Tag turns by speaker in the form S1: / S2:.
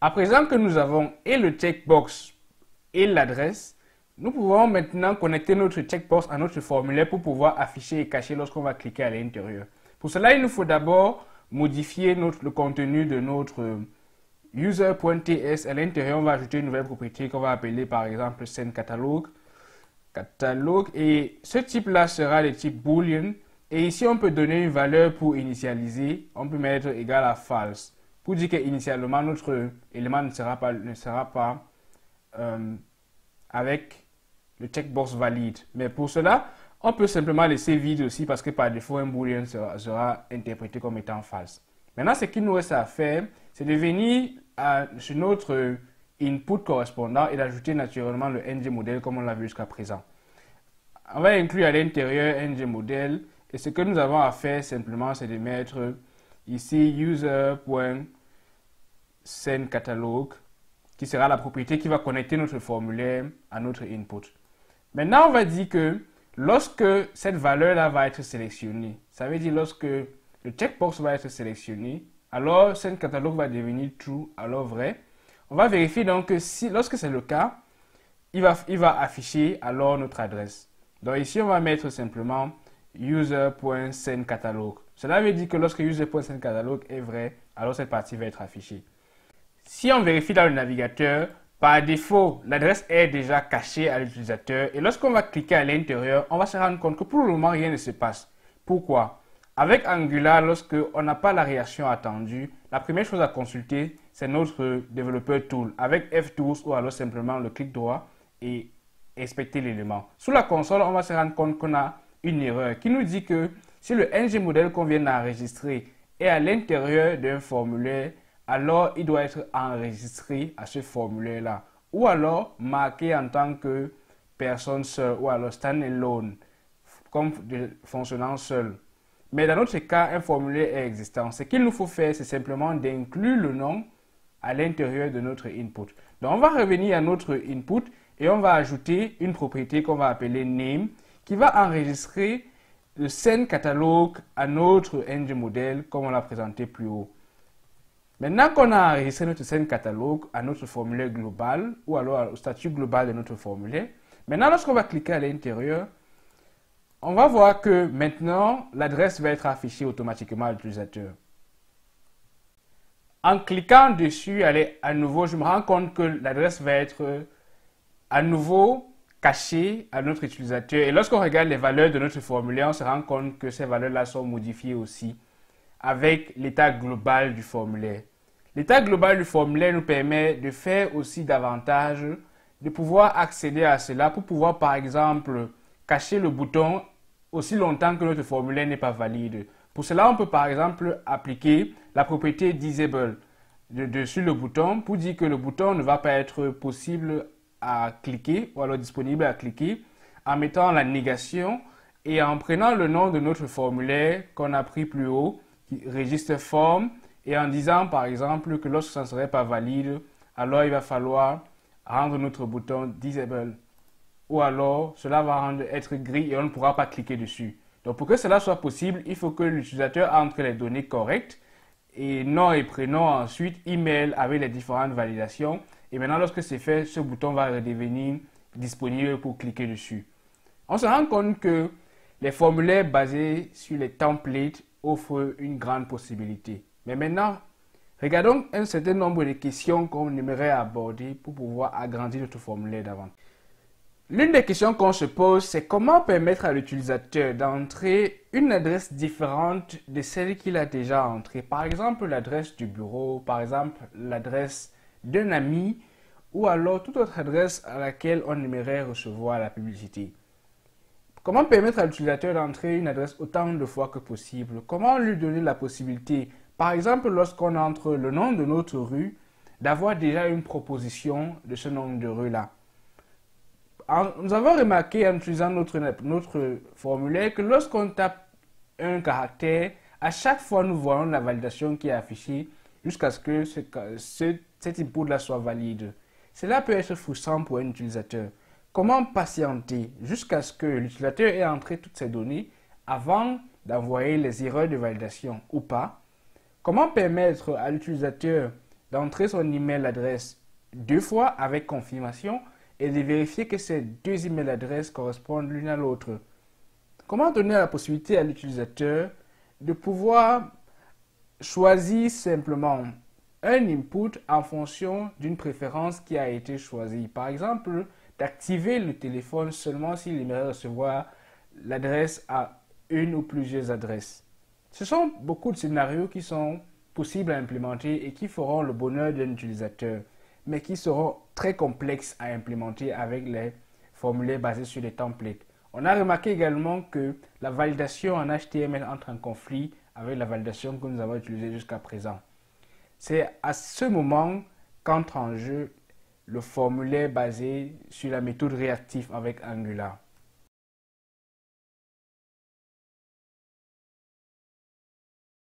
S1: À présent que nous avons et le checkbox et l'adresse, nous pouvons maintenant connecter notre checkbox à notre formulaire pour pouvoir afficher et cacher lorsqu'on va cliquer à l'intérieur. Pour cela, il nous faut d'abord modifier le contenu de notre user.ts. À l'intérieur, on va ajouter une nouvelle propriété qu'on va appeler par exemple sendCatalogue. Et ce type-là sera le type boolean. Et ici, on peut donner une valeur pour initialiser. On peut mettre égal à false pour dire qu'initialement, notre élément ne sera pas avec le checkbox valide. Mais pour cela, on peut simplement laisser vide aussi parce que par défaut, un boolean sera interprété comme étant false. Maintenant, ce qu'il nous reste à faire, c'est de venir sur notre input correspondant et d'ajouter naturellement le ngModel comme on l'a vu jusqu'à présent. On va inclure à l'intérieur ngModel et ce que nous avons à faire simplement, c'est de mettre ici user.sendCatalogue qui sera la propriété qui va connecter notre formulaire à notre input. Maintenant, on va dire que lorsque cette valeur-là va être sélectionnée, ça veut dire lorsque le checkbox va être sélectionné, alors sendCatalogue va devenir true, alors vrai. On va vérifier donc que si, lorsque c'est le cas, il va afficher alors notre adresse. Donc ici, on va mettre simplement user.sendCatalogue. Cela veut dire que lorsque user.sendCatalogue est vrai, alors cette partie va être affichée. Si on vérifie dans le navigateur, par défaut, l'adresse est déjà cachée à l'utilisateur et lorsqu'on va cliquer à l'intérieur, on va se rendre compte que pour le moment, rien ne se passe. Pourquoi? Avec Angular, lorsque on n'a pas la réaction attendue, la première chose à consulter, c'est notre développeur tool avec FTools ou alors simplement le clic droit et inspecter l'élément. Sous la console, on va se rendre compte qu'on a une erreur qui nous dit que si le ngModel qu'on vient d'enregistrer est à l'intérieur d'un formulaire, alors il doit être enregistré à ce formulaire-là. Ou alors marqué en tant que personne seule ou alors standalone, comme fonctionnant seul. Mais dans notre cas, un formulaire est existant. Ce qu'il nous faut faire, c'est simplement d'inclure le nom à l'intérieur de notre input. Donc, on va revenir à notre input et on va ajouter une propriété qu'on va appeler name qui va enregistrer le sendCatalogue à notre ngModel comme on l'a présenté plus haut. Maintenant qu'on a enregistré notre sendCatalogue à notre formulaire global ou alors au statut global de notre formulaire, maintenant lorsqu'on va cliquer à l'intérieur, on va voir que maintenant l'adresse va être affichée automatiquement à l'utilisateur. En cliquant dessus, allez, à nouveau, je me rends compte que l'adresse va être à nouveau cachée à notre utilisateur. Et lorsqu'on regarde les valeurs de notre formulaire, on se rend compte que ces valeurs-là sont modifiées aussi avec l'état global du formulaire. L'état global du formulaire nous permet de faire aussi davantage, de pouvoir accéder à cela pour pouvoir par exemple cacher le bouton aussi longtemps que notre formulaire n'est pas valide. Pour cela, on peut par exemple appliquer la propriété disable dessus le bouton pour dire que le bouton ne va pas être possible à cliquer ou alors disponible à cliquer en mettant la négation et en prenant le nom de notre formulaire qu'on a pris plus haut, registre forme, et en disant par exemple que lorsque ça ne serait pas valide, alors il va falloir rendre notre bouton disable. Ou alors cela va être gris et on ne pourra pas cliquer dessus. Donc pour que cela soit possible, il faut que l'utilisateur entre les données correctes et nom et prénom, ensuite email avec les différentes validations. Et maintenant lorsque c'est fait, ce bouton va redevenir disponible pour cliquer dessus. On se rend compte que les formulaires basés sur les templates offrent une grande possibilité. Mais maintenant, regardons un certain nombre de questions qu'on aimerait aborder pour pouvoir agrandir notre formulaire davantage. L'une des questions qu'on se pose, c'est comment permettre à l'utilisateur d'entrer une adresse différente de celle qu'il a déjà entrée. Par exemple, l'adresse du bureau, par exemple, l'adresse d'un ami ou alors toute autre adresse à laquelle on aimerait recevoir la publicité. Comment permettre à l'utilisateur d'entrer une adresse autant de fois que possible? Comment lui donner la possibilité, par exemple, lorsqu'on entre le nom de notre rue, d'avoir déjà une proposition de ce nom de rue-là? Nous avons remarqué en utilisant notre formulaire que lorsqu'on tape un caractère, à chaque fois nous voyons la validation qui est affichée jusqu'à ce que cet input-là soit valide. Cela peut être frustrant pour un utilisateur. Comment patienter jusqu'à ce que l'utilisateur ait entré toutes ses données avant d'envoyer les erreurs de validation ou pas? Comment permettre à l'utilisateur d'entrer son email adresse 2 fois avec confirmation et de vérifier que ces 2 emails adresses correspondent l'une à l'autre. Comment donner la possibilité à l'utilisateur de pouvoir choisir simplement un input en fonction d'une préférence qui a été choisie. Par exemple, d'activer le téléphone seulement s'il aimerait recevoir l'adresse à une ou plusieurs adresses. Ce sont beaucoup de scénarios qui sont possibles à implémenter et qui feront le bonheur d'un utilisateur, mais qui seront très complexes à implémenter avec les formulaires basés sur les templates. On a remarqué également que la validation en HTML entre en conflit avec la validation que nous avons utilisée jusqu'à présent. C'est à ce moment qu'entre en jeu le formulaire basé sur la méthode réactive avec Angular.